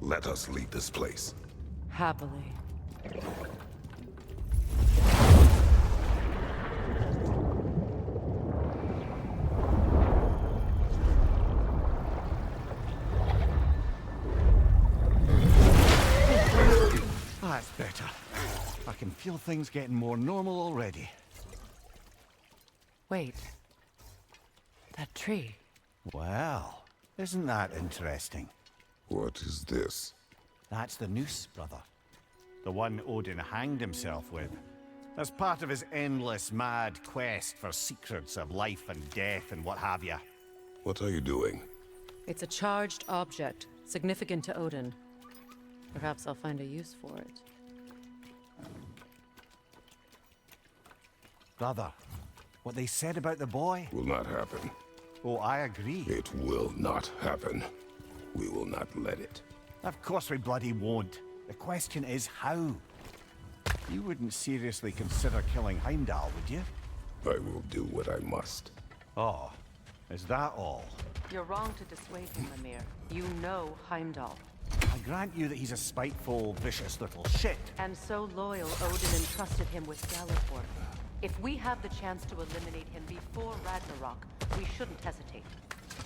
Let us leave this place. Happily. That's better. I can feel things getting more normal already. Wait. That tree. Well, isn't that interesting? What is this? That's the noose, brother. The one Odin hanged himself with. As part of his endless, mad quest for secrets of life and death and what have you. What are you doing? It's a charged object, significant to Odin. Perhaps I'll find a use for it. Brother, what they said about the boy? Will not happen. Oh, I agree. It will not happen. We will not let it. Of course we bloody won't. The question is how? You wouldn't seriously consider killing Heimdall, would you? I will do what I must. Oh, is that all? You're wrong to dissuade him, Mimir. You know Heimdall. I grant you that he's a spiteful, vicious little shit. And so loyal, Odin entrusted him with Galliford. If we have the chance to eliminate him before Ragnarok, we shouldn't hesitate.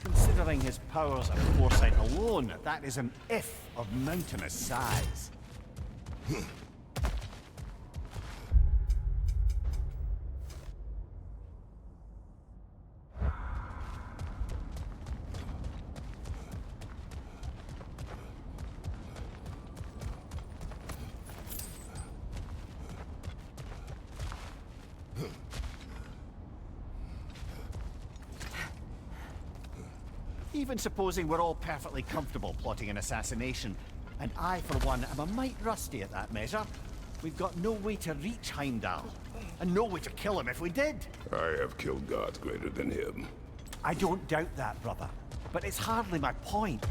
Considering his powers and foresight alone, that is an if of mountainous size. Even supposing we're all perfectly comfortable plotting an assassination, and I, for one, am a mite rusty at that measure, we've got no way to reach Heimdall, and no way to kill him if we did. I have killed gods greater than him. I don't doubt that, brother, but it's hardly my point.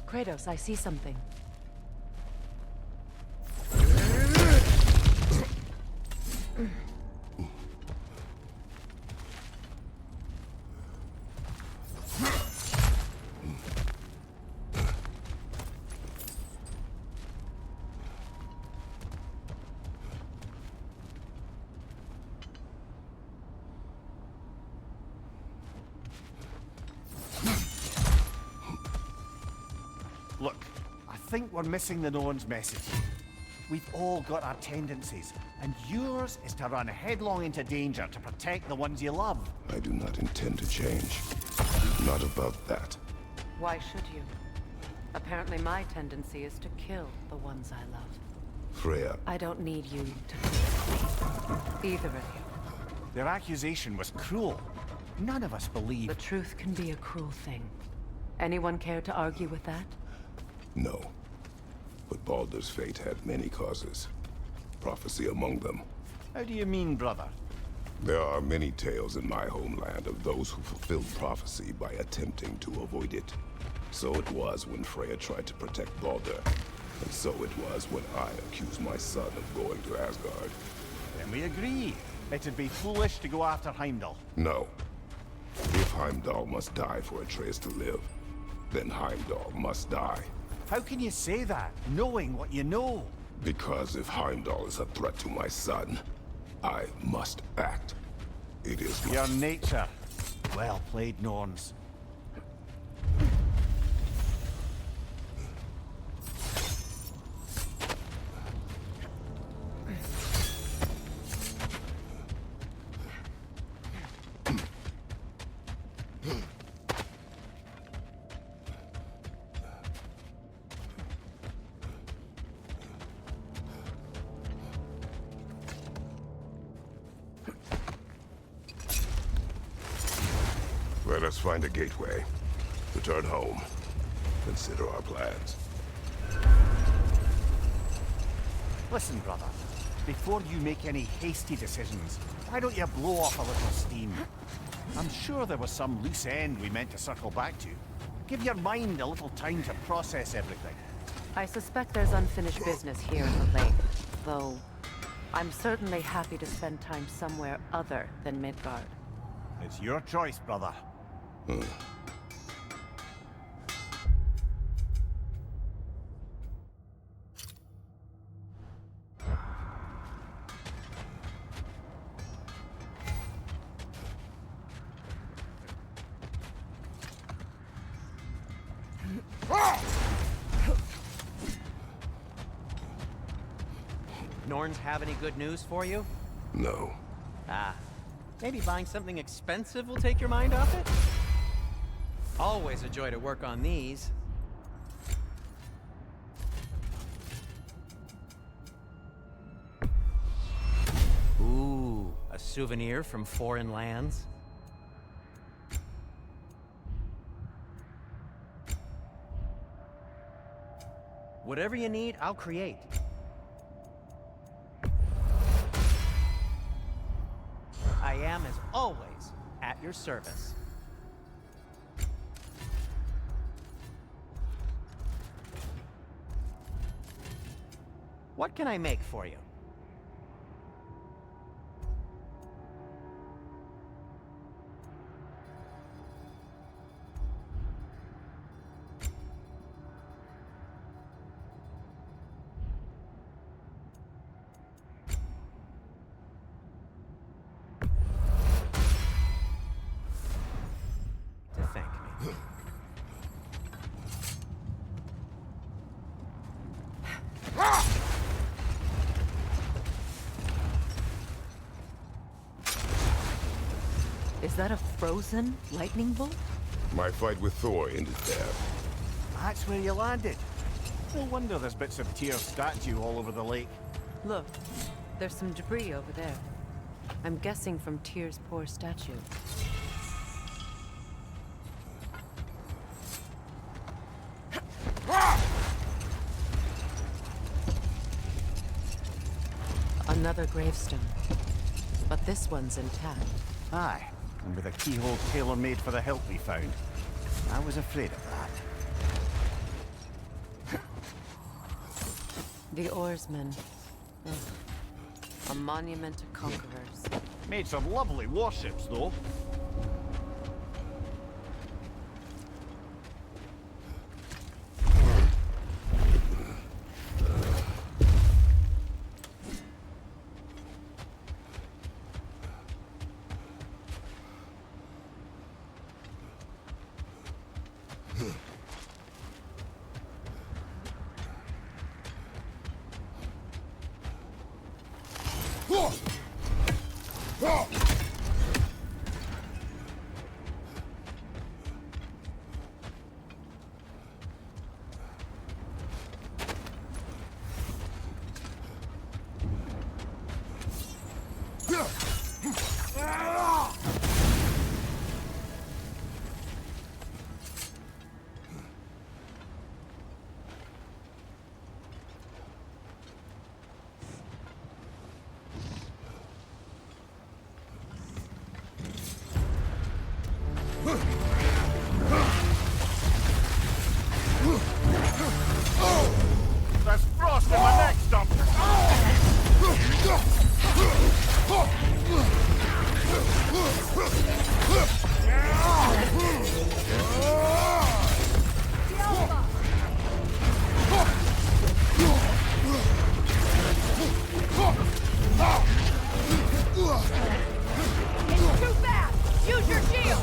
Kratos, I see something. Look, I think we're missing the Norns' message. We've all got our tendencies, and yours is to run headlong into danger to protect the ones you love. I do not intend to change. Not about that. Why should you? Apparently my tendency is to kill the ones I love. Freya, I don't need you to kill either of you. Their accusation was cruel. None of us believe. The truth can be a cruel thing. Anyone care to argue with that? no. But Baldur's fate had many causes. Prophecy among them. How do you mean, brother? There are many tales in my homeland of those who fulfilled prophecy by attempting to avoid it. So it was when Freya tried to protect Baldur. And so it was when I accused my son of going to Asgard. Then we agree. It'd be foolish to go after Heimdall. No. If Heimdall must die for Atreus to live, then Heimdall must die. How can you say that, knowing what you know? Because if Heimdall is a threat to my son, I must act. It is Your nature. Well played, Norns. Let us find a gateway. Return home. Consider our plans. Listen, brother. Before you make any hasty decisions, why don't you blow off a little steam? I'm sure there was some loose end we meant to circle back to. Give your mind a little time to process everything. I suspect there's unfinished business here in the lake, though I'm certainly happy to spend time somewhere other than Midgard. It's your choice, brother. Norns have any good news for you? No. Ah, maybe buying something expensive will take your mind off it? Always a joy to work on these. Ooh, a souvenir from foreign lands. Whatever you need, I'll create. I am, as always, at your service. What can I make for you? To thank me. Is that a frozen lightning bolt? My fight with Thor ended there. That's where you landed. No wonder there's bits of Tyr's statue all over the lake. Look, there's some debris over there. I'm guessing from Tyr's poor statue. Another gravestone. But this one's intact. Aye, and with a keyhole tailor-made for the hilt we found. I was afraid of that. The oarsmen. Ugh. A monument to conquerors. Made some lovely warships, though. There's frost in my neck, stop! It's too fast! Use your shield!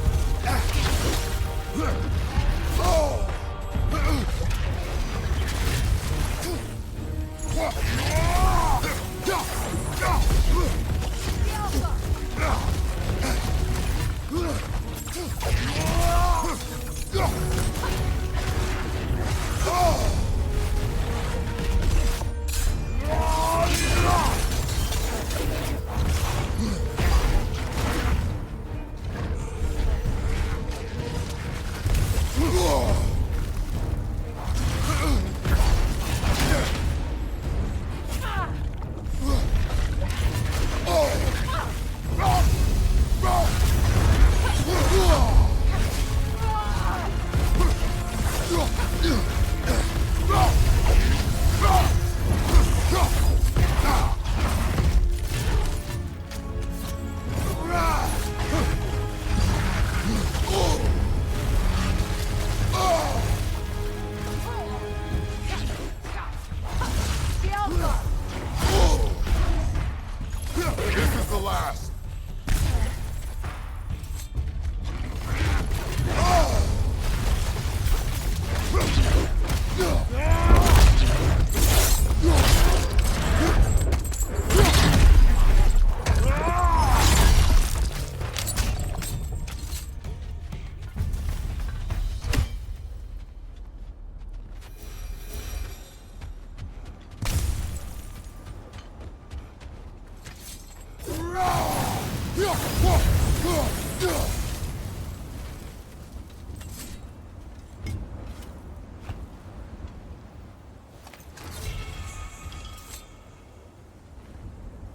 This is the last.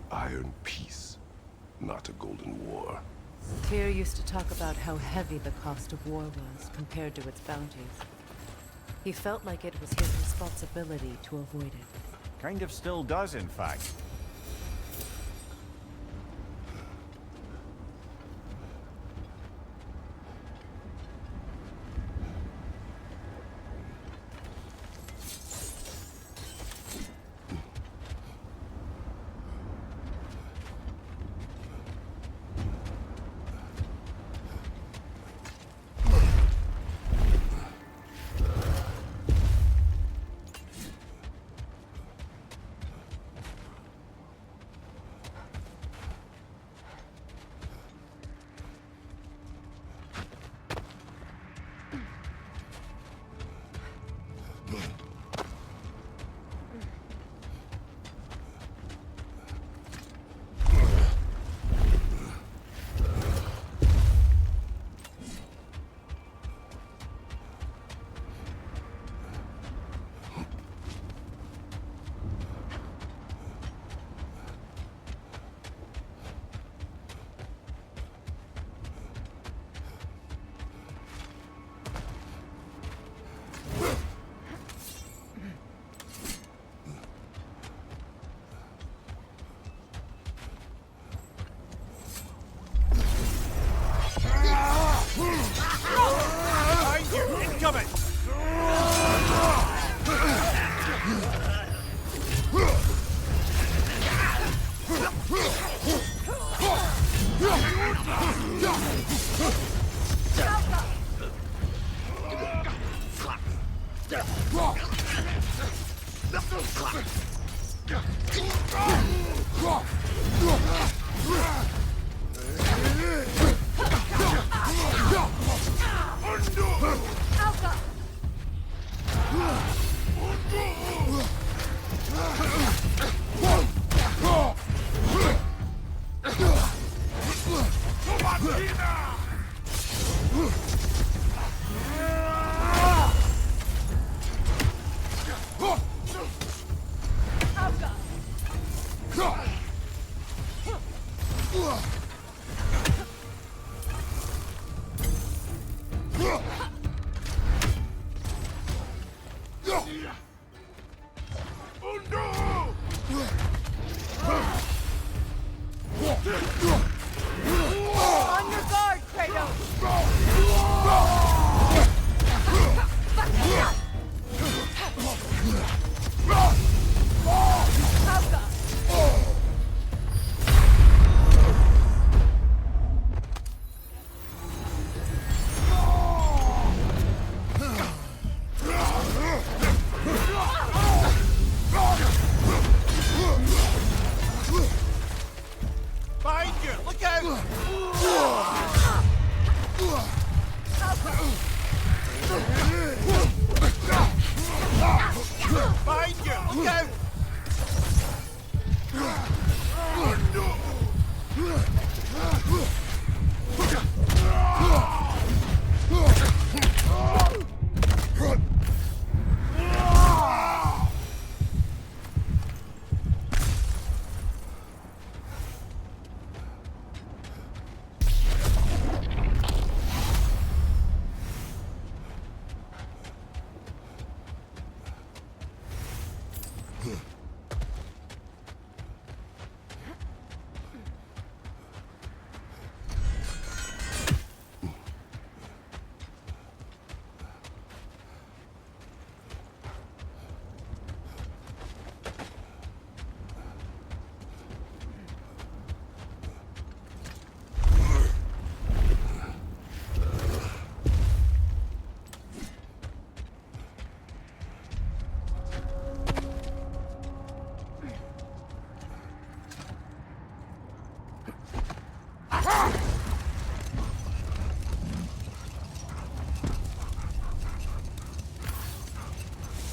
Iron peace, not a golden war. Tyr used to talk about how heavy the cost of war was compared to its bounties. He felt like it was his responsibility to avoid it. Kind of still does, in fact.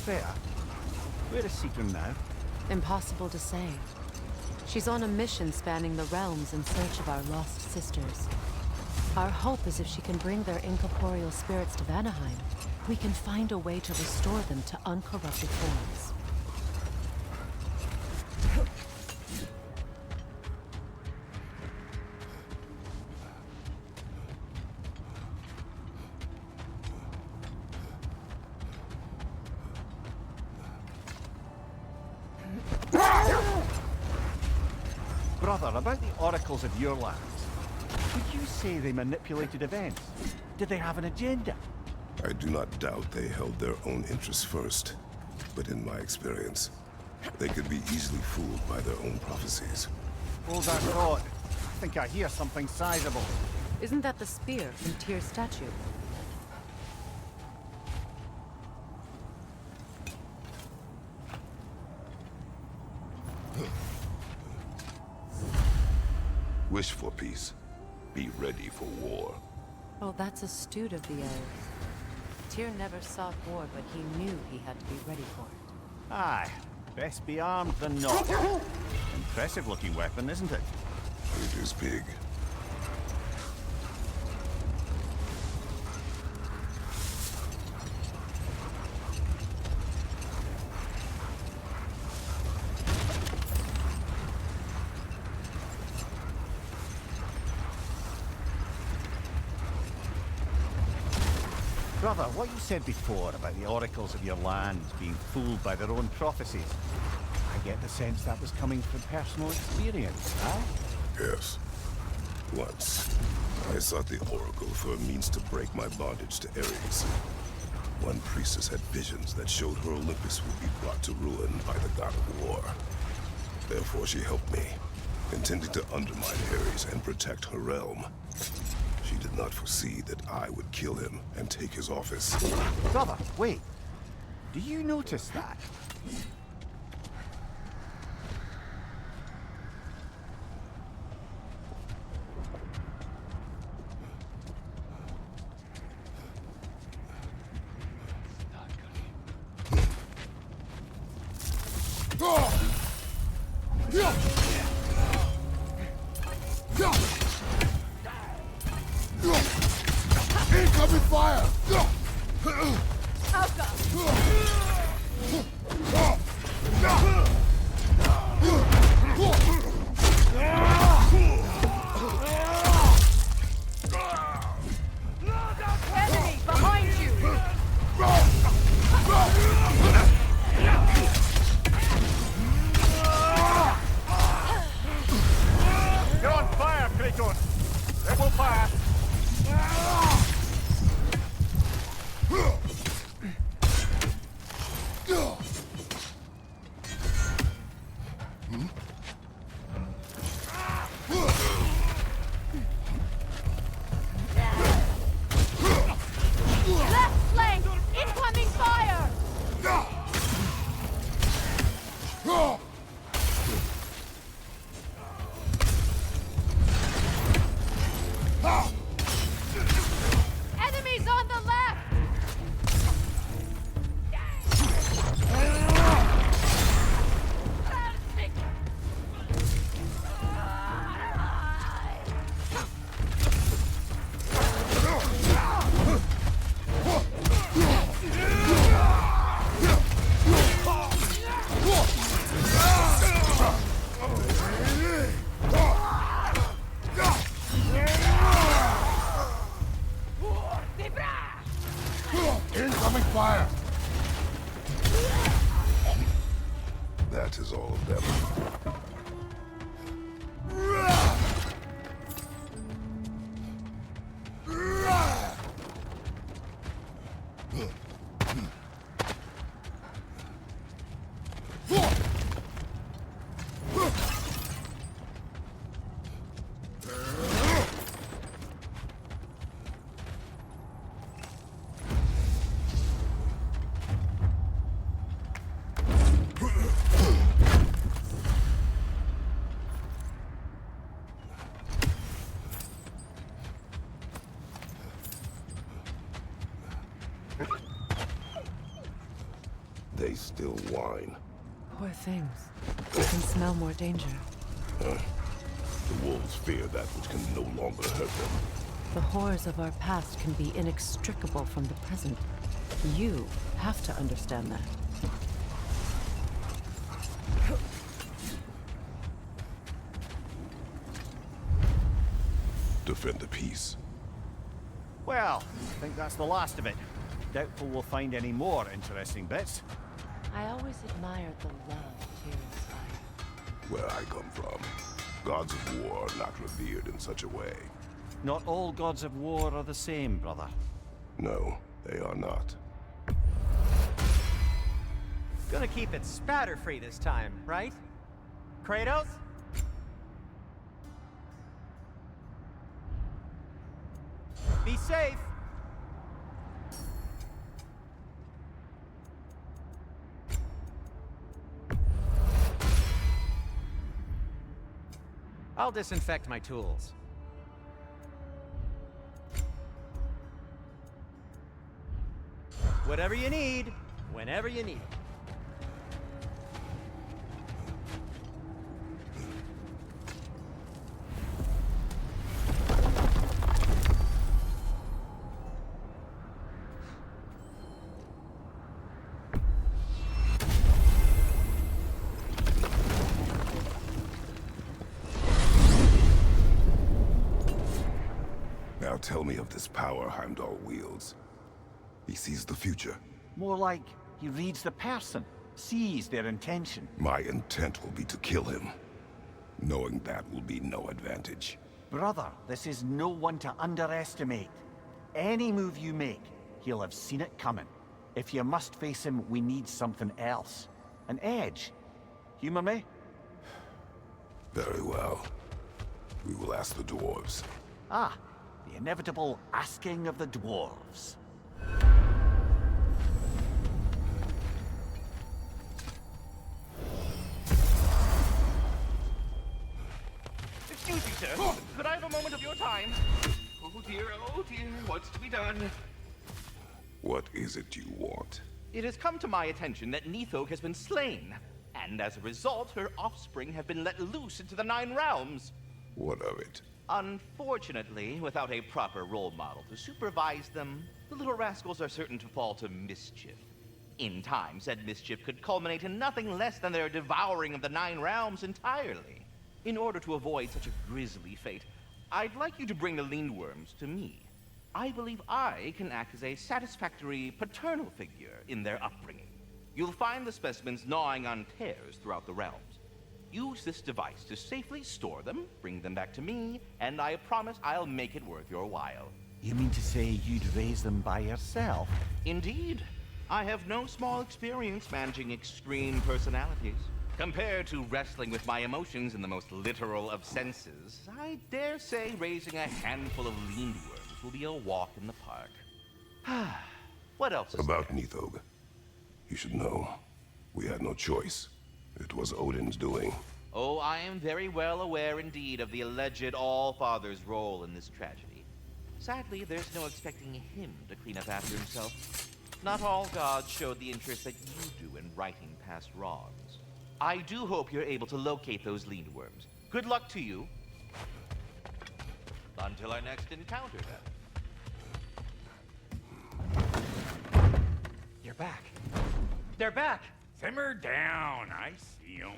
Freya, where is Sigrun now? Impossible to say. She's on a mission spanning the realms in search of our lost sisters. Our hope is if she can bring their incorporeal spirits to Vanaheim, we can find a way to restore them to uncorrupted forms. Brother, about the oracles of your lands, would you say they manipulated events? Did they have an agenda? I do not doubt they held their own interests first, but in my experience, they could be easily fooled by their own prophecies. Hold that thought. I think I hear something sizable. Isn't that the spear from Tyr's statue? Wish for peace. Be ready for war. Oh, that's astute of the elves. Tyr never sought war, but he knew he had to be ready for it. Aye, best be armed than not. Impressive looking weapon, isn't it? It is big. Brother, what you said before about the oracles of your lands being fooled by their own prophecies, I get the sense that was coming from personal experience, huh? Yes. Once, I sought the Oracle for a means to break my bondage to Ares. One priestess had visions that showed her Olympus would be brought to ruin by the god of war. Therefore she helped me, intending to undermine Ares and protect her realm. She did not foresee that I would kill him and take his office. Brother, wait. Do you notice that? Incoming fire! Enemy behind you! You're on fire, Kratos! It will pass! Left flank! Incoming fire! Enemies on the left! Incoming fire! That is all of them. they still whine. Poor things. They can smell more danger. The wolves fear that which can no longer hurt them. The horrors of our past can be inextricable from the present. You have to understand that. Defend the peace. Well, I think that's the last of it. Doubtful we'll find any more interesting bits. I always admired the love Tyr's fire. Where I come from, gods of war are not revered in such a way. Not all gods of war are the same, brother. No, they are not. Gonna keep it spatter-free this time, right? Kratos? Be safe! I'll disinfect my tools. Whatever you need, whenever you need it. Now tell me of this power Heimdall wields. He sees the future. More like he reads the person, sees their intention. My intent will be to kill him. Knowing that will be no advantage. Brother, this is no one to underestimate. Any move you make, he'll have seen it coming. If you must face him, we need something else. An edge. Humor me? Very well. We will ask the dwarves. Ah, the inevitable asking of the dwarves. Excuse me, sir. Could I have a moment of your time? Oh dear, what's to be done? What is it you want? It has come to my attention that Nithog has been slain, and as a result, her offspring have been let loose into the Nine Realms. What of it? Unfortunately, without a proper role model to supervise them, the little rascals are certain to fall to mischief. In time, said mischief could culminate in nothing less than their devouring of the Nine Realms entirely. In order to avoid such a grisly fate, I'd like you to bring the Lindworms to me. I believe I can act as a satisfactory paternal figure in their upbringing. You'll find the specimens gnawing on tears throughout the realms. Use this device to safely store them, bring them back to me, and I promise I'll make it worth your while. You mean to say you'd raise them by yourself? Indeed. I have no small experience managing extreme personalities. Compared to wrestling with my emotions in the most literal of senses, I dare say raising a handful of Lindworms will be a walk in the park. What else is About there? Nithog. You should know. We had no choice. It was Odin's doing. Oh, I am very well aware indeed of the alleged All-Father's role in this tragedy. Sadly, there's no expecting him to clean up after himself. Not all gods showed the interest that you do in righting past wrongs. I do hope you're able to locate those Lindworms. Good luck to you. Until I next encounter them. You're back. They're back! Simmer down, I see 'em.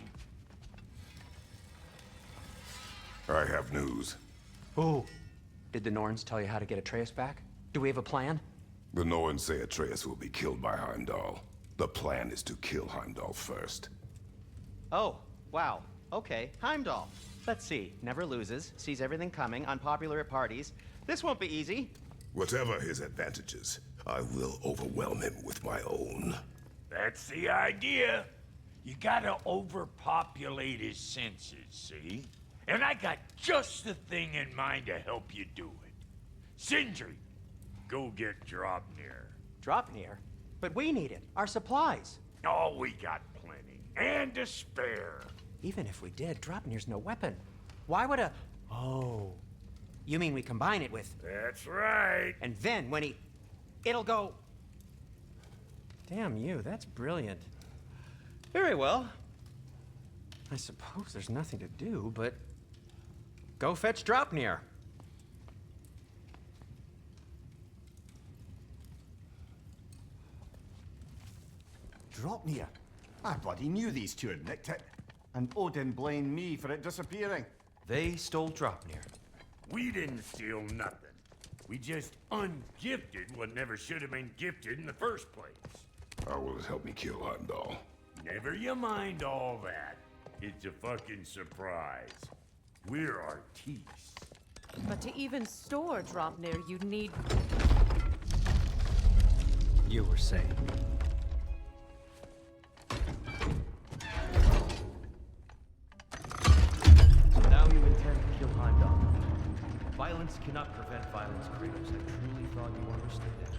I have news. Oh. Did the Norns tell you how to get Atreus back? Do we have a plan? The Norns say Atreus will be killed by Heimdall. The plan is to kill Heimdall first. Oh, wow. Okay, Heimdall. Let's see. Never loses, sees everything coming, unpopular at parties. This won't be easy. Whatever his advantages, I will overwhelm him with my own. That's the idea. You gotta overpopulate his senses, see? And I got just the thing in mind to help you do it. Sindri, go get Draupnir. Draupnir? But we need it. Our supplies. Oh, we got plenty. And to spare. Even if we did, Draupnir's no weapon. Why would a... Oh. You mean we combine it with... That's right. And then when he... It'll go... Damn you, that's brilliant. Very well. I suppose there's nothing to do, but go fetch Draupnir. Draupnir? I bloody knew these two had nicked it. And Odin blamed me for it disappearing. They stole Draupnir. We didn't steal nothing. We just ungifted what never should have been gifted in the first place. How will it help me kill Heimdall? Never you mind all that. It's a fucking surprise. We're artistes. But to even store Draupnir, you'd need... You were saying. So now you intend to kill Heimdall. Violence cannot prevent violence, Kratos. I truly thought you understood that.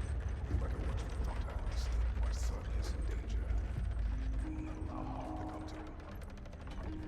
No matter what you thought I understood, my son is in danger. I will not allow harm to come to him.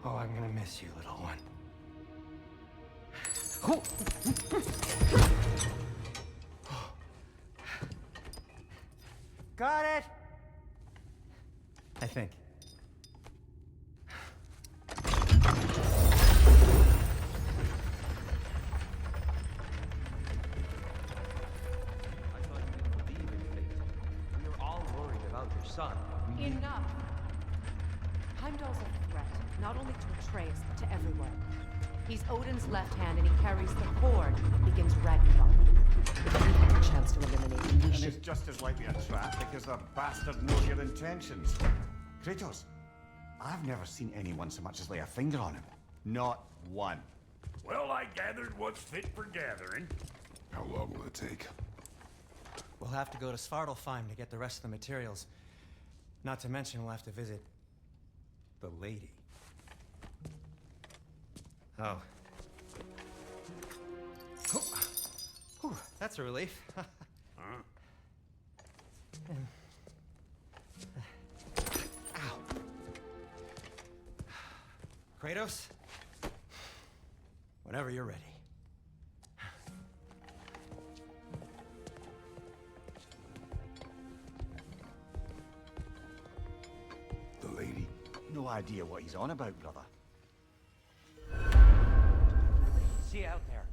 Oh, I'm gonna miss you, little one. Got it! I think. I thought you didn't believe in fate. We were all worried about your son. Enough! Heimdall's a threat, not only to Atreus, but to everyone. He's Odin's left hand, and he carries the horde that begins Ragnarok. If we had a chance to eliminate him, we And should... it's just as likely a trap because the bastard knows your intentions. Kratos, I've never seen anyone so much as lay a finger on him. Not one. Well, I gathered what's fit for gathering. How long will it take? We'll have to go to Svartalfheim to get the rest of the materials. Not to mention we'll have to visit the lady. Oh. Whew, that's a relief. Ow. Kratos? Whenever you're ready. The lady? No idea what he's on about, brother. See you out there.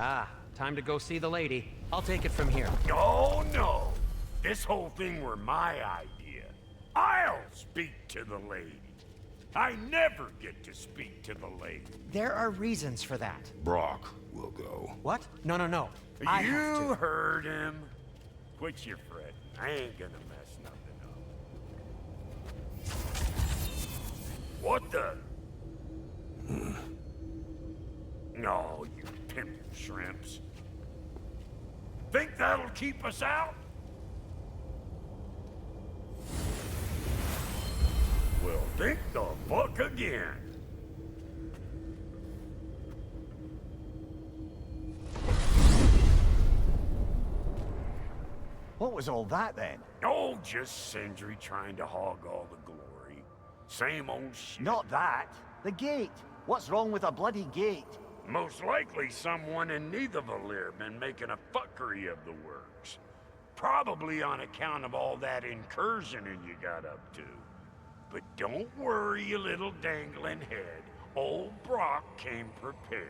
Ah, time to go see the lady. I'll take it from here. Oh, no. This whole thing were my idea. I'll speak to the lady. I never get to speak to the lady. There are reasons for that. Brock will go. What? No, no, no. I have You to. heard him. Quit your fretting. I ain't gonna mess nothing up. What the? No, you pimp shrimps. Think that'll keep us out? Well, think the fuck again. What was all that then? Oh, just Sindri trying to hog all the glory. Same old shit. Not that. The gate. What's wrong with a bloody gate? Most likely someone in Nidavellir been making a fuckery of the works. Probably on account of all that incursioning you got up to. But don't worry, you little dangling head. Old Brock came prepared.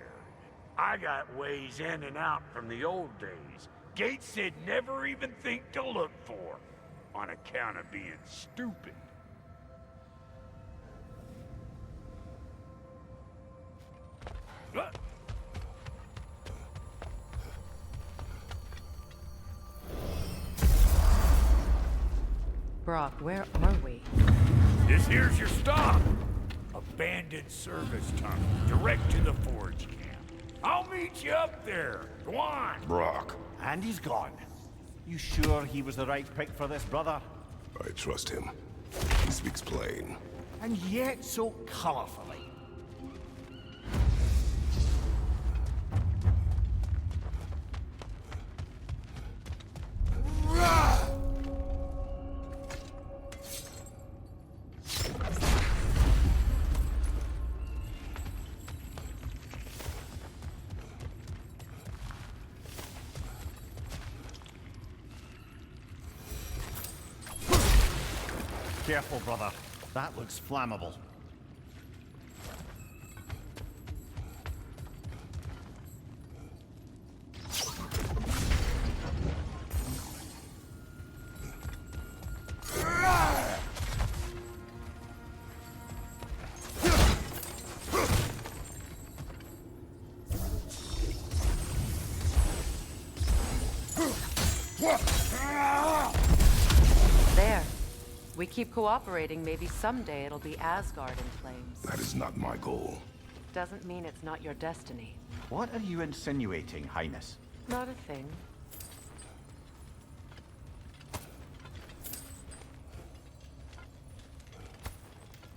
I got ways in and out from the old days. Gates they'd never even think to look for, on account of being stupid. Brock, where are we? This here's your stop. Abandoned service tunnel, direct to the forge camp. I'll meet you up there. Go on. Brock, And he's gone. You sure he was the right pick for this, brother? I trust him. He speaks plain. And yet so colorfully. Careful, brother. That looks flammable. There. We keep cooperating, maybe someday it'll be Asgard in flames. That is not my goal. Doesn't mean it's not your destiny. What are you insinuating, Highness? Not a thing.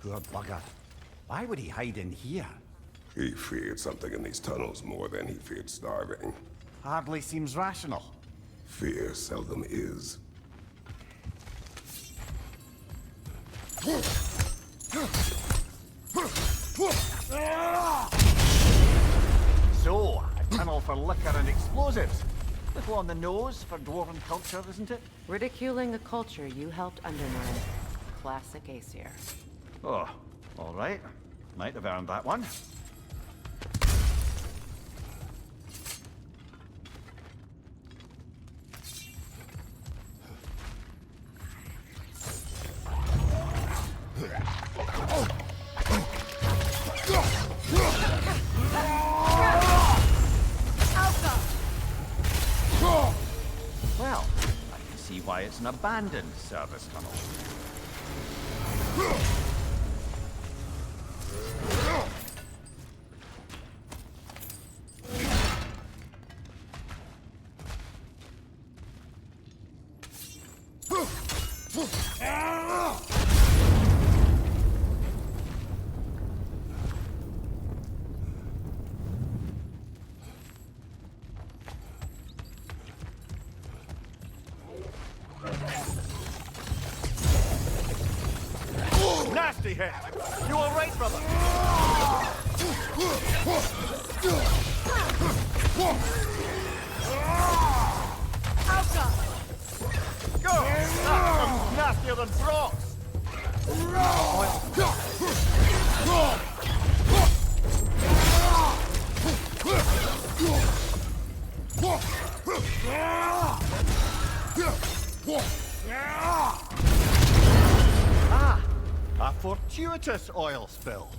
Poor bugger. Why would he hide in here? He feared something in these tunnels more than he feared starving. Hardly seems rational. Fear seldom is. So, a tunnel for liquor and explosives. Little on the nose for dwarven culture, isn't it? Ridiculing a culture you helped undermine. Classic Aesir. Oh, all right. Might have earned that one. Well, I can see why it's an abandoned service tunnel. Nasty hit! You all right, brother? Go! That's nastier than Brock's! Ah! A fortuitous oil spill.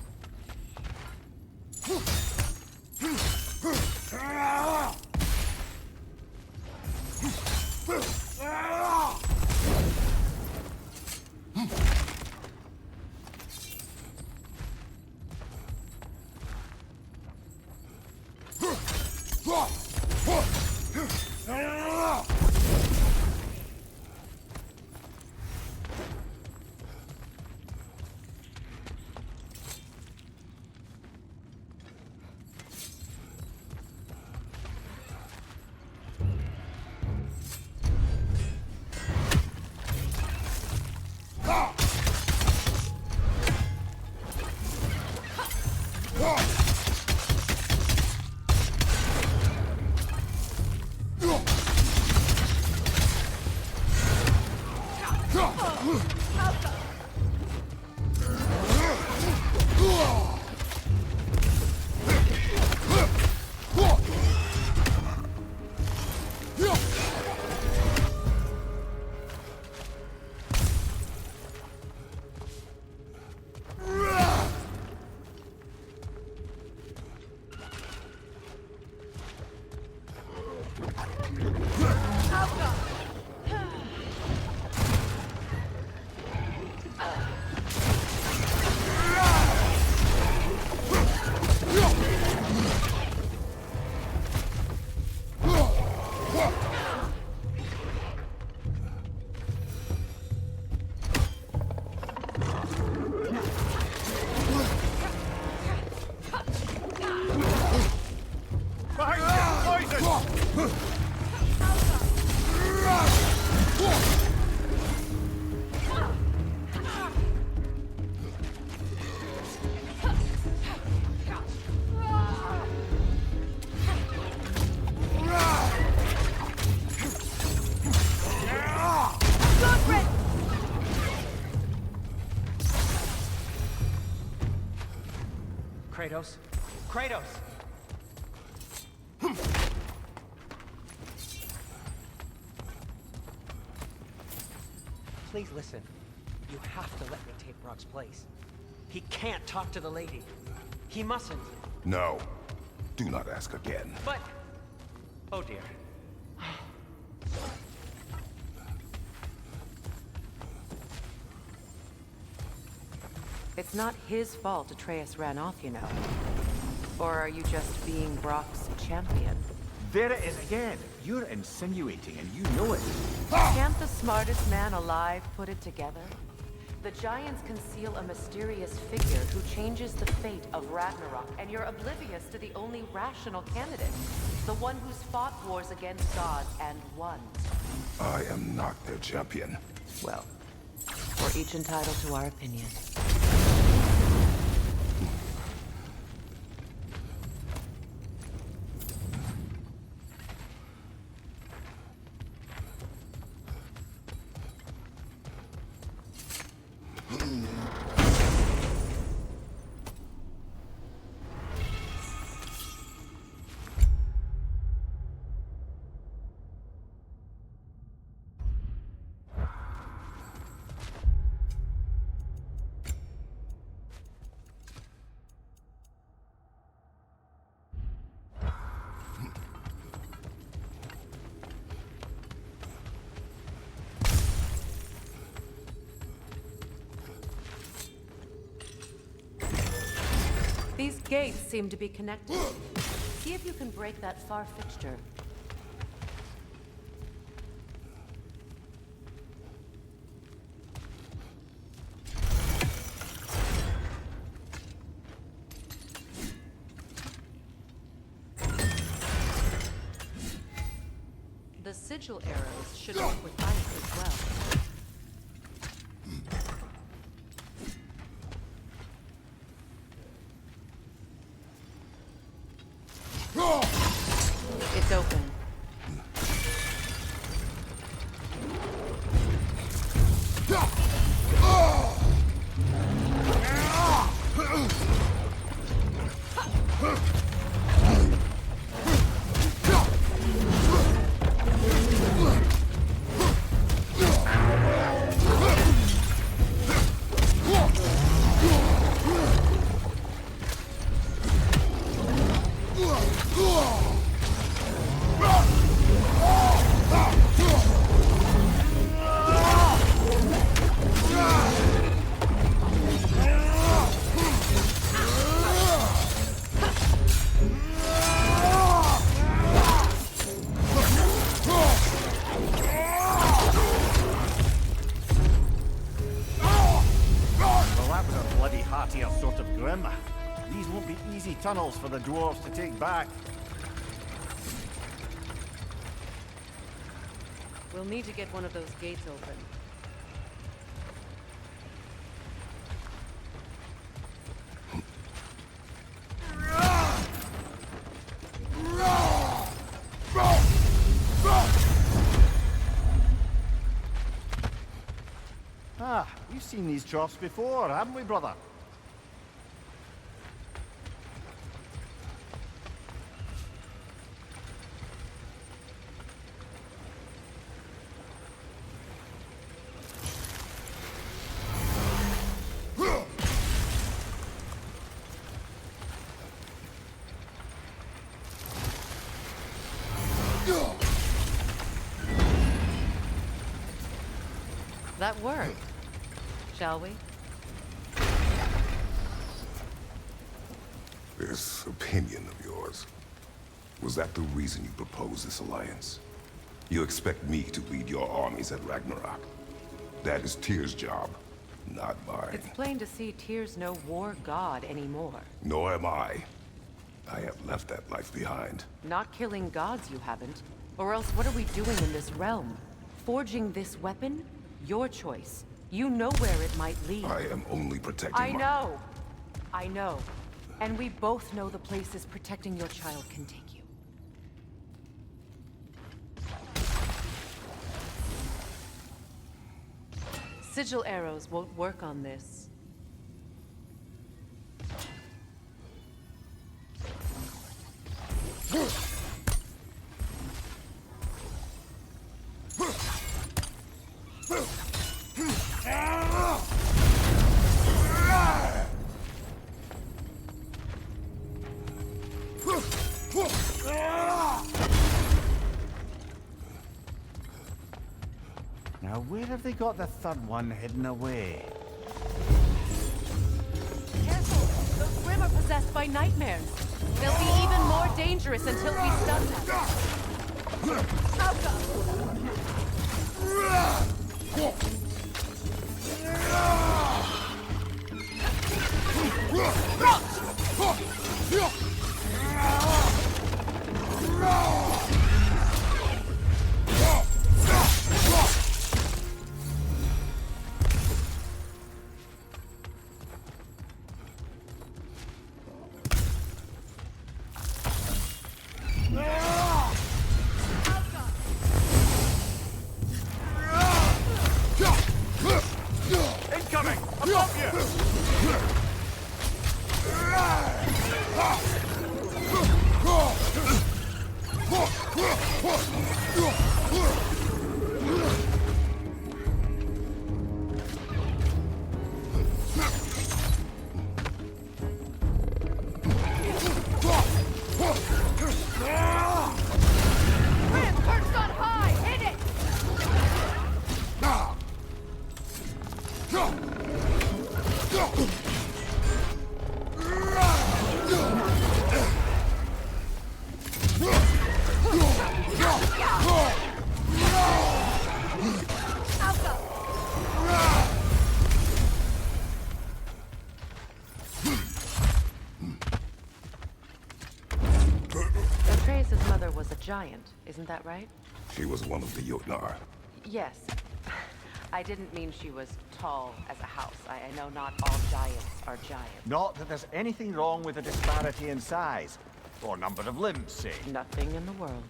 Kratos? Kratos! Please listen. You have to let me take Brock's place. He can't talk to the lady. He mustn't. No. Do not ask again. But... Oh dear. It's not his fault Atreus ran off, you know. Or are you just being Brock's champion? There it is again. You're insinuating and you know it. Can't the smartest man alive put it together? The Giants conceal a mysterious figure who changes the fate of Ragnarok, and you're oblivious to the only rational candidate. The one who's fought wars against gods and won. I am not their champion. Well, we're each entitled to our opinion. These gates seem to be connected. See if you can break that far fixture. The sigil arrows should work with ice as well. It's open. These won't be easy tunnels for the dwarves to take back. We'll need to get one of those gates open. Ah, we've seen these troughs before, haven't we, brother? That worked. Shall we? This opinion of yours, was that the reason you proposed this alliance? You expect me to lead your armies at Ragnarok? That is Tyr's job, not mine. It's plain to see Tyr's no war god anymore. Nor am I. I have left that life behind. Not killing gods, you haven't. Or else what are we doing in this realm? Forging this weapon? Your choice. You know where it might lead. I am only protecting I know. I know. And we both know the places protecting your child can take you. Sigil arrows won't work on this. where have they got the third one hidden away? Careful! Those Grimm are possessed by nightmares. They'll be even more dangerous until we stun them. Incoming! Above you! Grimm, perched on high! Hit it! Atreus' mother was a giant, isn't that right? She was one of the Jotnar. Yes. I didn't mean she was tall as a house. I know not all giants are giants. Not that there's anything wrong with the disparity in size, or number of limbs, say. Nothing in the world.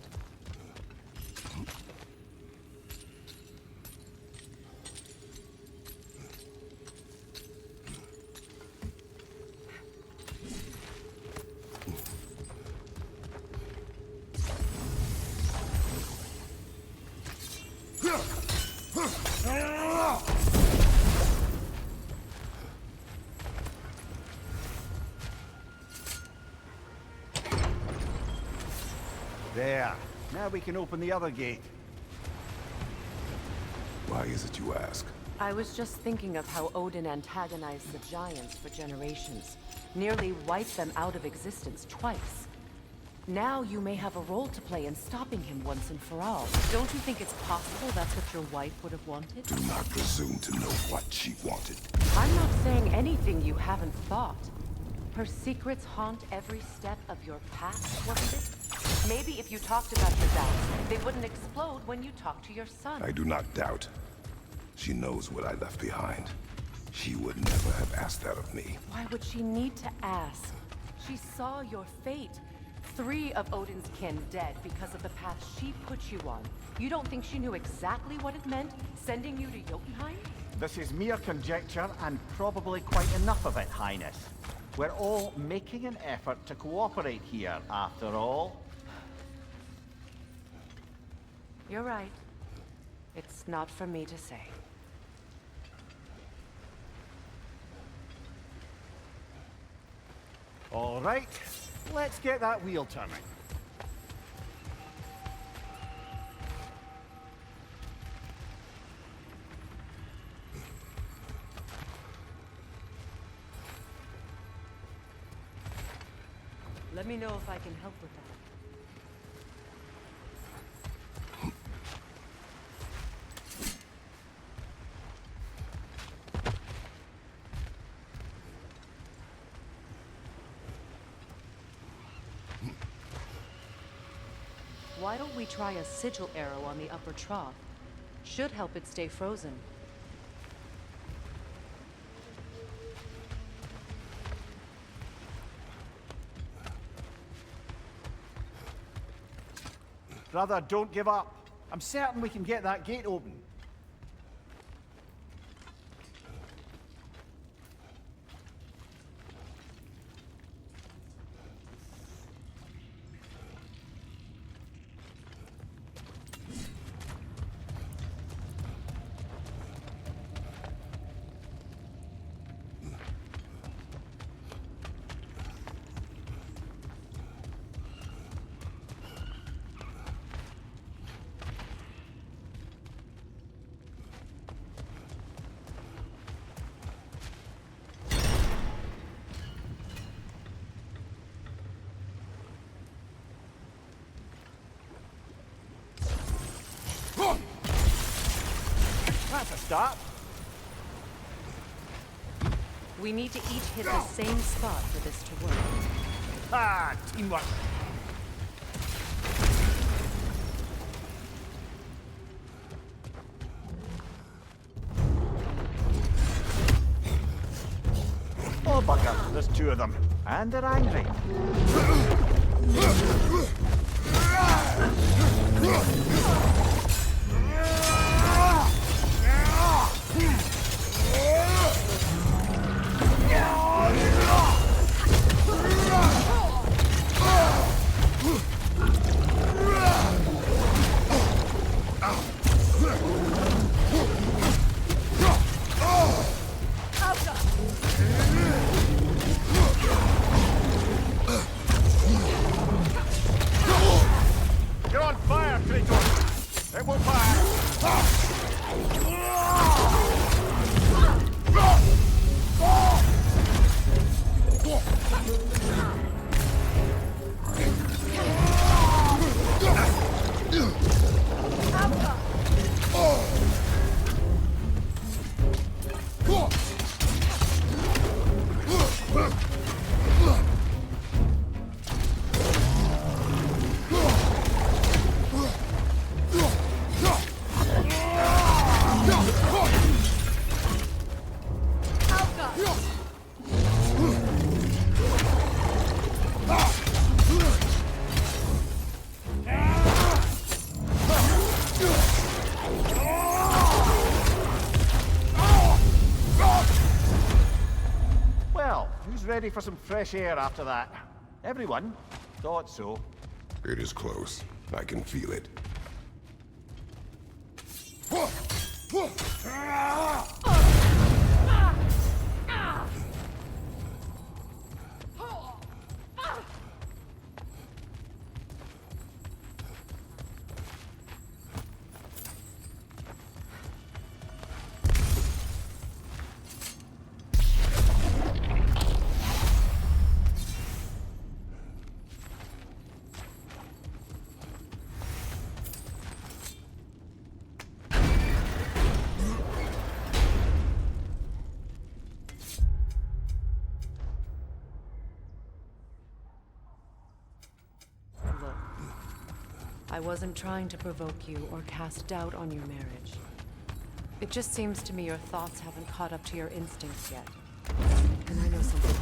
There. Now we can open the other gate. Why is it you ask? I was just thinking of how Odin antagonized the giants for generations. Nearly wiped them out of existence twice. Now you may have a role to play in stopping him once and for all. Don't you think it's possible that's what your wife would have wanted? Do not presume to know what she wanted. I'm not saying anything you haven't thought. Her secrets haunt every step of your path, wasn't it? Maybe if you talked about your doubts, they wouldn't explode when you talk to your son. I do not doubt. She knows what I left behind. She would never have asked that of me. Why would she need to ask? She saw your fate. 3 of Odin's kin dead because of the path she put you on. You don't think she knew exactly what it meant, sending you to Jotunheim? This is mere conjecture, and probably quite enough of it, Highness. We're all making an effort to cooperate here, after all. You're right. It's not for me to say. All right, let's get that wheel turning. Let me know if I can help with that. Why don't we try a sigil arrow on the upper trough? Should help it stay frozen. Brother, don't give up. I'm certain we can get that gate open. start. We need to each hit the same spot for this to work. Ah, teamwork. Oh, bugger. There's two of them. And they're angry. You're on fire, Kratos! It will fire! Well, who's ready for some fresh air after that? Everyone? Thought so. It is close. I can feel it. Look, I wasn't trying to provoke you or cast doubt on your marriage. It just seems to me your thoughts haven't caught up to your instincts yet. And I know something.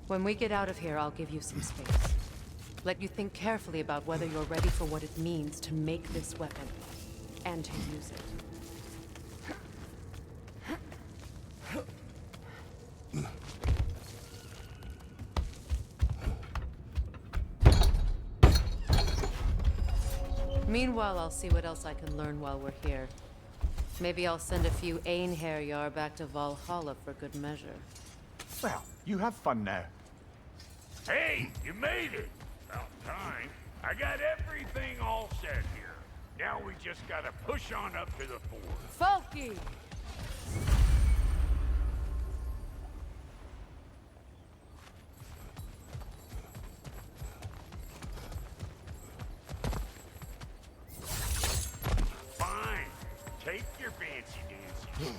When we get out of here, I'll give you some space. Let you think carefully about whether you're ready for what it means to make this weapon, and to use it. Meanwhile, I'll see what else I can learn while we're here. Maybe I'll send a few Einherjar back to Valhalla for good measure. Well, you have fun now. Hey, you made it! About time. I got everything all set here. Now we just gotta push on up to the fort. Falky! Fine. Take your fancy dancy.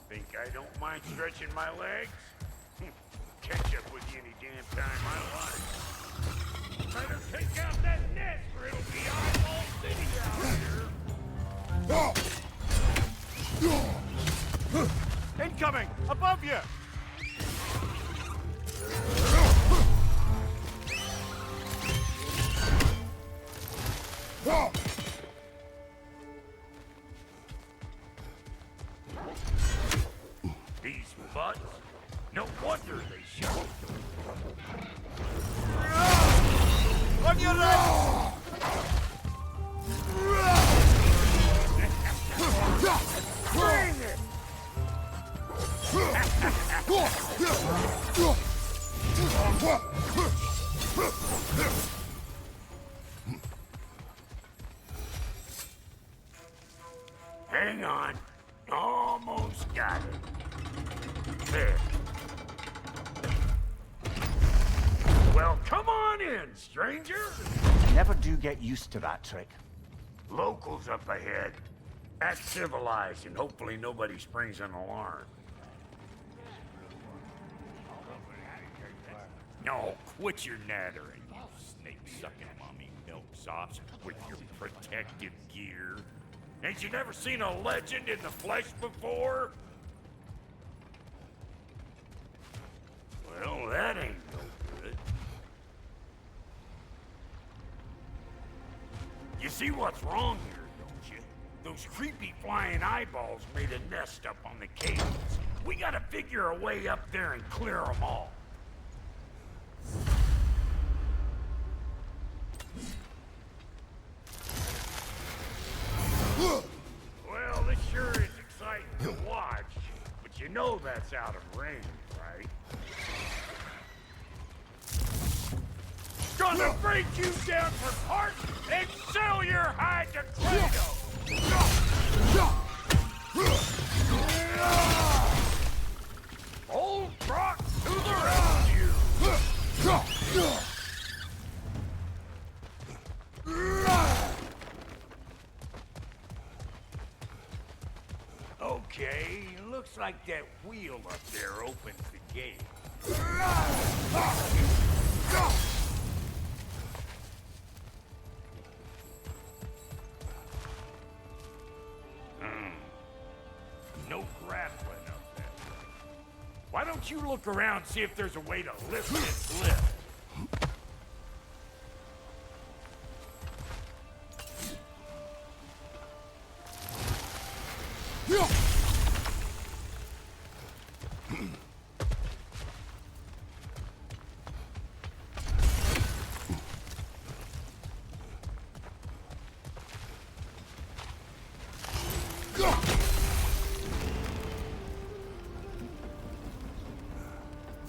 Think I don't mind stretching my legs? Catch up with you any damn time I like. Better take out that nest or it'll be eyeball city out here. Incoming! Above you! These butts. No wonder they show. On your right! Bring it! Got it. There. Well, come on in, stranger. Never do get used to that trick. Locals up ahead. Act civilized, and hopefully nobody springs an alarm. No, quit your nattering, you snake-sucking mommy milksops with your protective gear. Ain't you never seen a legend in the flesh before? Well, that ain't no good. You see what's wrong here, don't you? Those creepy flying eyeballs made a nest up on the cables. We gotta figure a way up there and clear them all. Well, this sure is exciting to watch, but you know that's out of range, right? Gonna break you down for parts and sell your hide to Kratos! Old rock to the rescue! Okay, looks like that wheel up there opens the gate. No grappling up there. Why don't you look around, see if there's a way to lift this lift?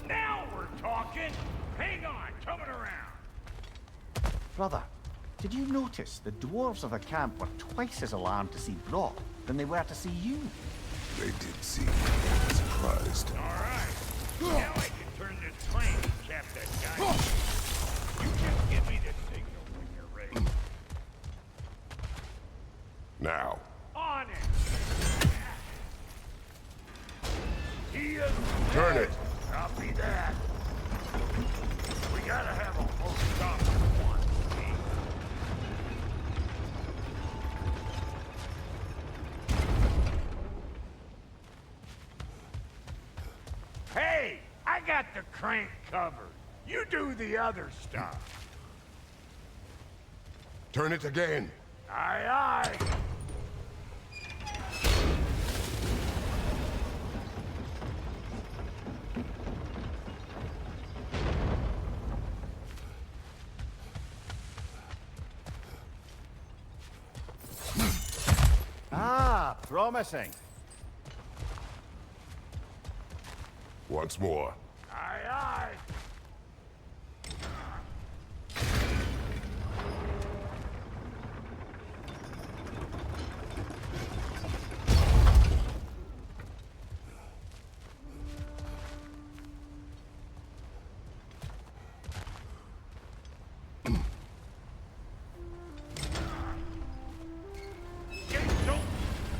Now we're talking! Hang on, coming around! Brother, did you notice the dwarves of the camp were twice as alarmed to see Brock than they were to see you? They did see me. Surprised. Alright, now I can turn this train and cap that guy. You just give me the signal when you're ready. Now. On it! He is Turn it. Copy that. We gotta have a whole stop at once, see? Hey, I got the crank covered. You do the other stuff. Turn it again. Aye, aye. Ah, promising. Once more. Aye, aye.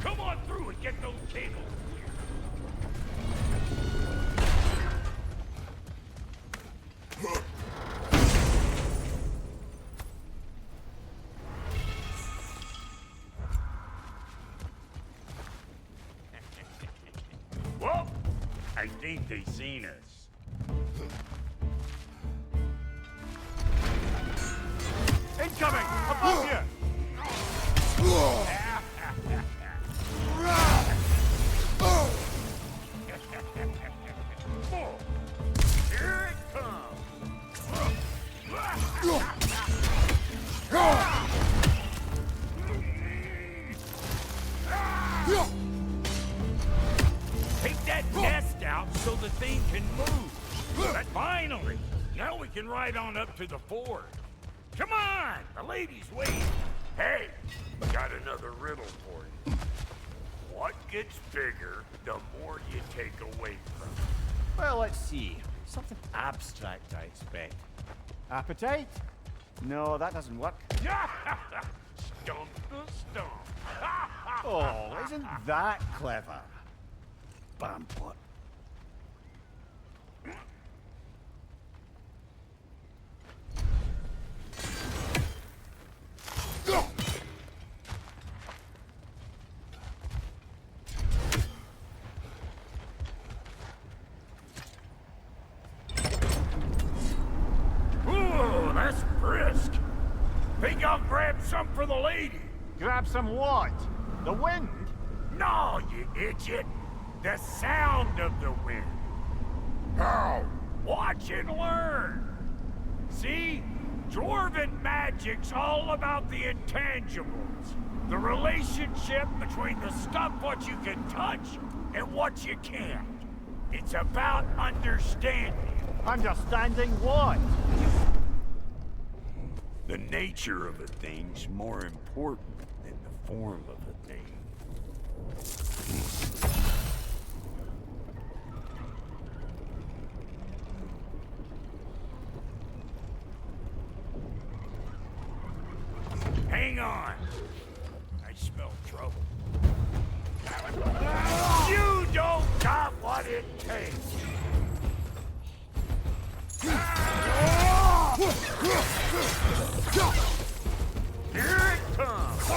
Come on through and get those cables. Well, I think they seen us. Incoming! Above you! Here it comes! Take that nest out so the thing can move. But finally, now we can ride on up to the fort. Come on, the lady's waiting. Hey, got another riddle for you. What gets bigger, the more you take away from it. Well, let's see. Something abstract, I expect. Appetite? No, that doesn't work. Stump the stump. Oh, isn't that clever? Bam, what? Ooh, that's brisk. Think I'll grab some for the lady? Grab some what? The wind? No, you idiot. The sound of the wind. How? Watch and learn. See? Dwarven magic's all about the intangibles. The relationship between the stuff what you can touch and what you can't. It's about understanding. Understanding what? The nature of a thing's more important than the form of a thing. Hang on. I smell trouble. You don't got what it takes. Here it comes.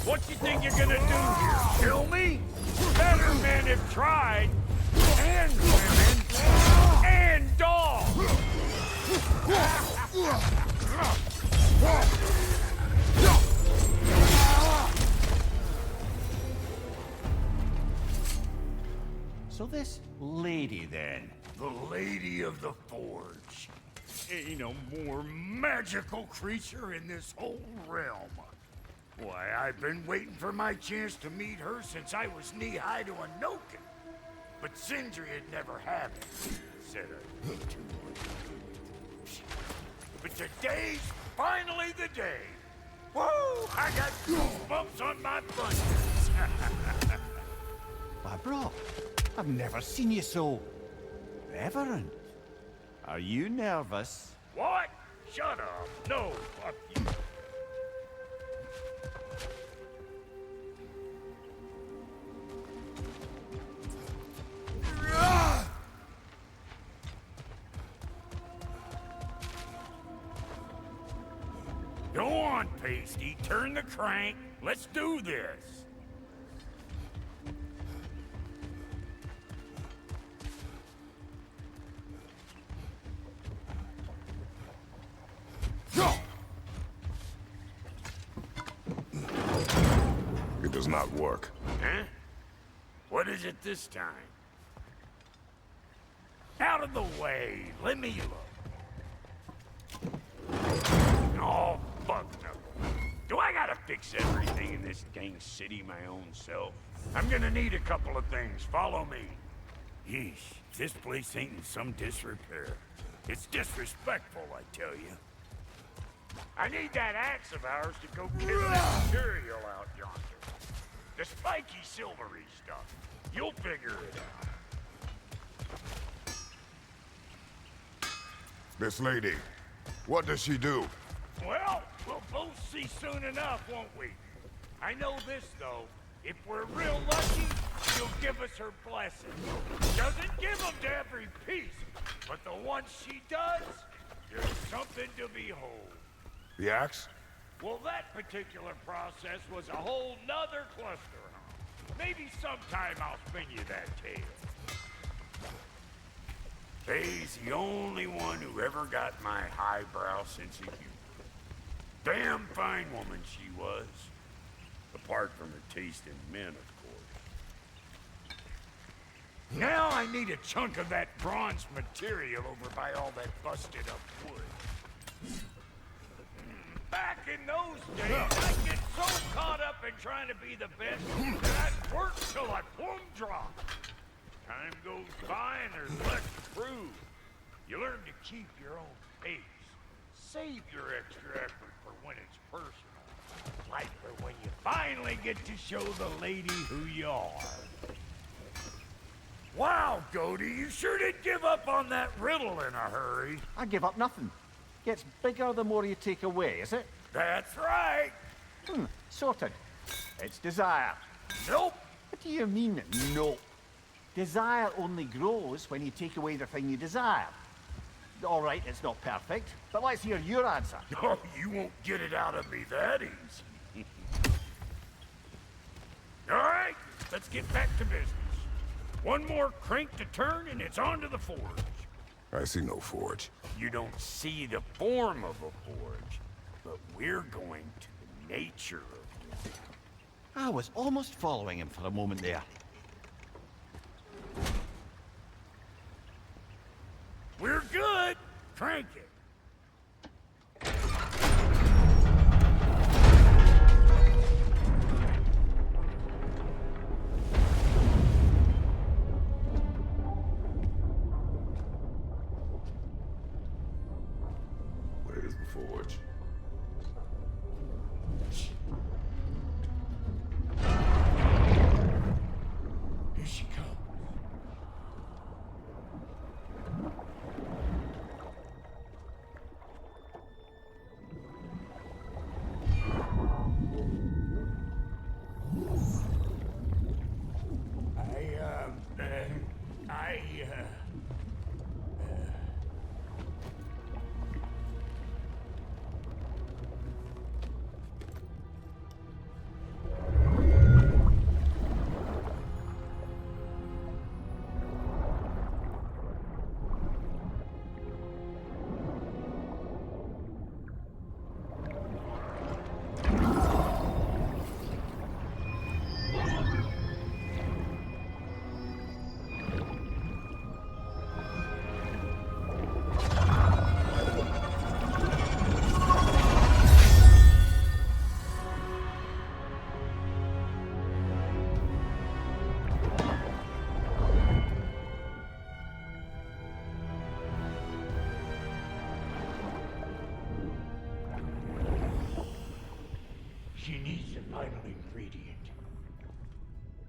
What you think you're gonna do here? Kill me? Better men have tried. And women. And dogs. So this lady, then? The Lady of the Forge. Ain't a more magical creature in this whole realm. Why, I've been waiting for my chance to meet her since I was knee-high to a Noken. But Sindri had never had it. Said I need to. But today's finally the day. Woo! I got goosebumps on my bunches. Why, bro, I've never seen you so reverent. Are you nervous? What? Shut up. No, fuck you. Go on, Pasty. Turn the crank. Let's do this. It does not work. Huh? What is it this time? Out of the way. Let me look. Oh, fuck no. Do I gotta fix everything in this dang city my own self? I'm gonna need a couple of things. Follow me. Yeesh, this place ain't in some disrepair. It's disrespectful, I tell you. I need that axe of ours to go kill that material out yonder. The spiky silvery stuff. You'll figure it out. This lady, what does she do? Well, we'll both see soon enough, won't we? I know this, though. If we're real lucky, she'll give us her blessing. Doesn't give them to every piece, but the ones she does, there's something to behold. The axe? Well, that particular process was a whole nother cluster, huh? Maybe sometime I'll spin you that tale. Faye's the only one who ever got my highbrow sense of humor. Damn fine woman she was. Apart from her taste in men, of course. Now I need a chunk of that bronze material over by all that busted up wood. Back in those days, I'd get so caught up in trying to be the best that I'd work till I plumb drop. Time goes by and there's less to prove. You learn to keep your own pace. save your extra effort for when it's personal. Like for when you finally get to show the lady who you are. Wow, Goody, you sure did give up on that riddle in a hurry. I give up nothing. Gets bigger the more you take away, is it? That's right. Sorted. It's desire. Nope. What do you mean, nope? Desire only grows when you take away the thing you desire. All right, it's not perfect, but let's hear your answer. Oh, you won't get it out of me that easy. All right, let's get back to business. One more crank to turn and it's on to the forge. I see no forge. You don't see the form of a forge, but we're going to the nature of it. I was almost following him for a moment there. We're good. Crank it. Where's the forge? Here she comes. She needs the final ingredient.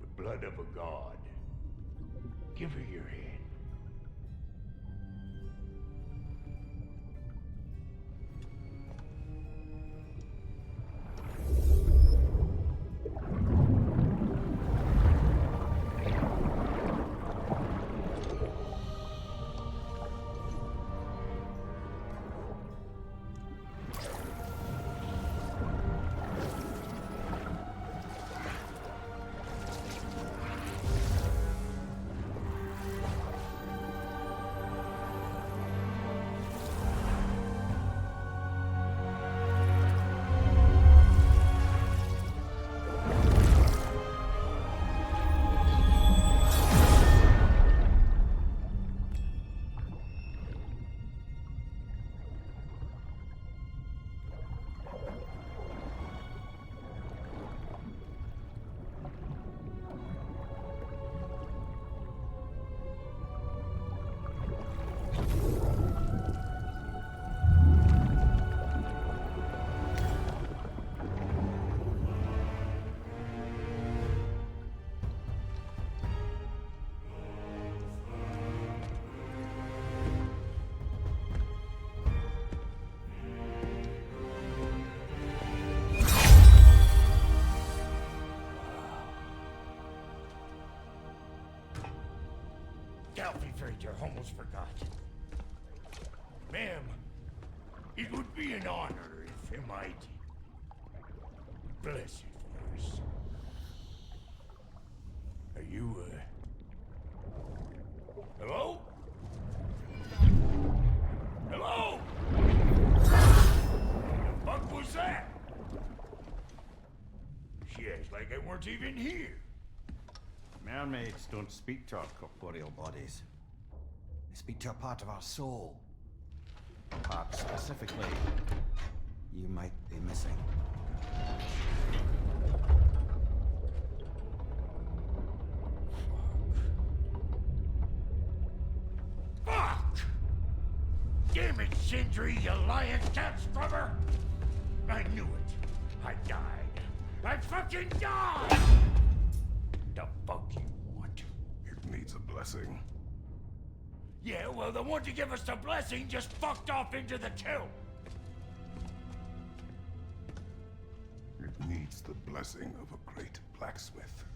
The blood of a god. Give her your hand. I almost forgot. Ma'am, it would be an honor if you might bless it for us. Are you, hello? Hello? The fuck was that? She acts like I weren't even here. Mermaids don't speak to our corporeal bodies. They speak to a part of our soul. A part specifically you might be missing. Fuck! Damn it, Sindri, you lying cat scrubber! I knew it. I died. I fucking died! The fuck you want? It needs a blessing. Yeah, well, the one to give us the blessing just fucked off into the tomb. It needs the blessing of a great blacksmith.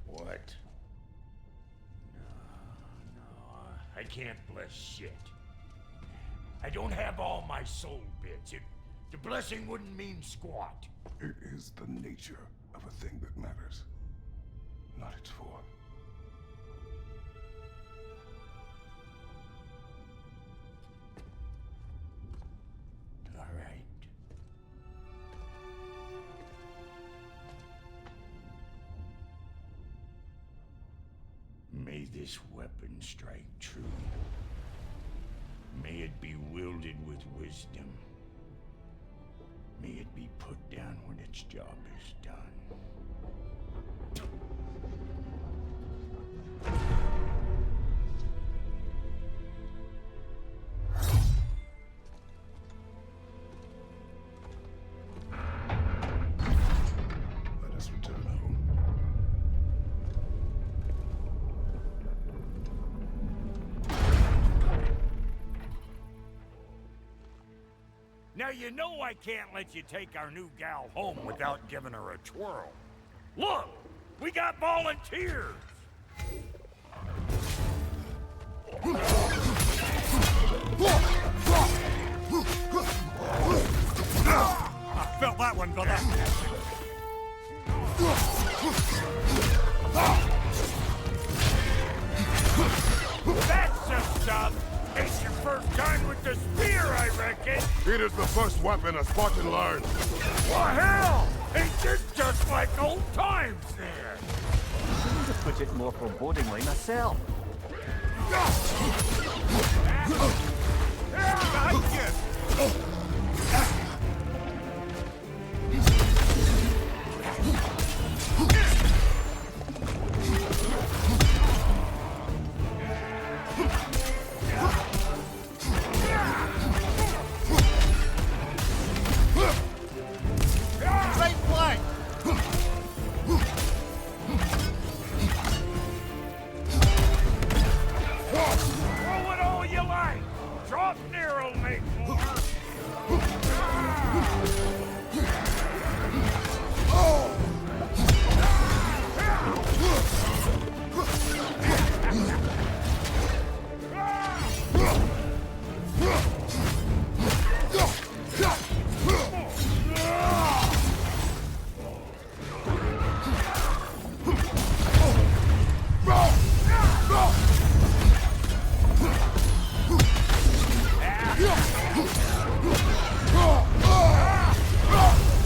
What? No, I can't bless shit. I don't have all my soul bits. The blessing wouldn't mean squat. It is the nature of a thing that matters, not its form. All right. May this weapon strike true. May it be wielded with wisdom. May it be put down when its job is done. Let us return home. Now you know I can't let you take our new gal home without giving her a twirl. Look! We got volunteers! I felt that one, brother. That's the stuff! It's your first time with the spear, I reckon! It is the first weapon a Spartan learned. Well, hell! Ain't this just like old times then? To put it more forebodingly myself. Throw it all you like! Draupnir will make more!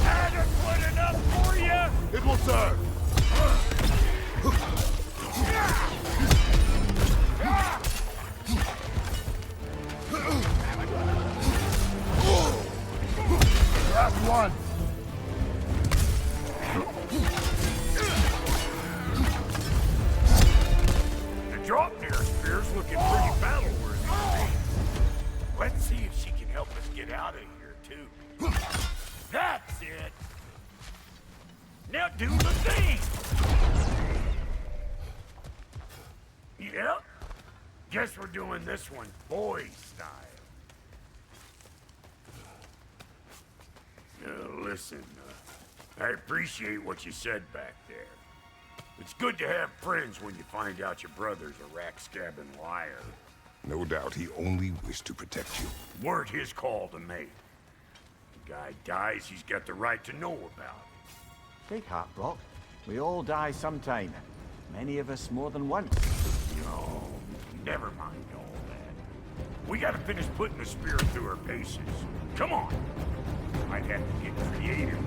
Adequate enough for you? It will serve. Last one. The Draupnir spear's looking pretty battle-worthy to me. Let's see if she can help us get out of here, too. That's it! Now do the thing! Yep. Guess we're doing this one boy style. Listen, I appreciate what you said back there. It's good to have friends when you find out your brother's a rack-scabbing liar. No doubt he only wished to protect you. Weren't his call to make. The guy dies, he's got the right to know about it. Take heart, Brock. We all die sometime. Many of us more than once. No, never mind all that. We gotta finish putting the spear through her paces. Come on! Might have to get creative.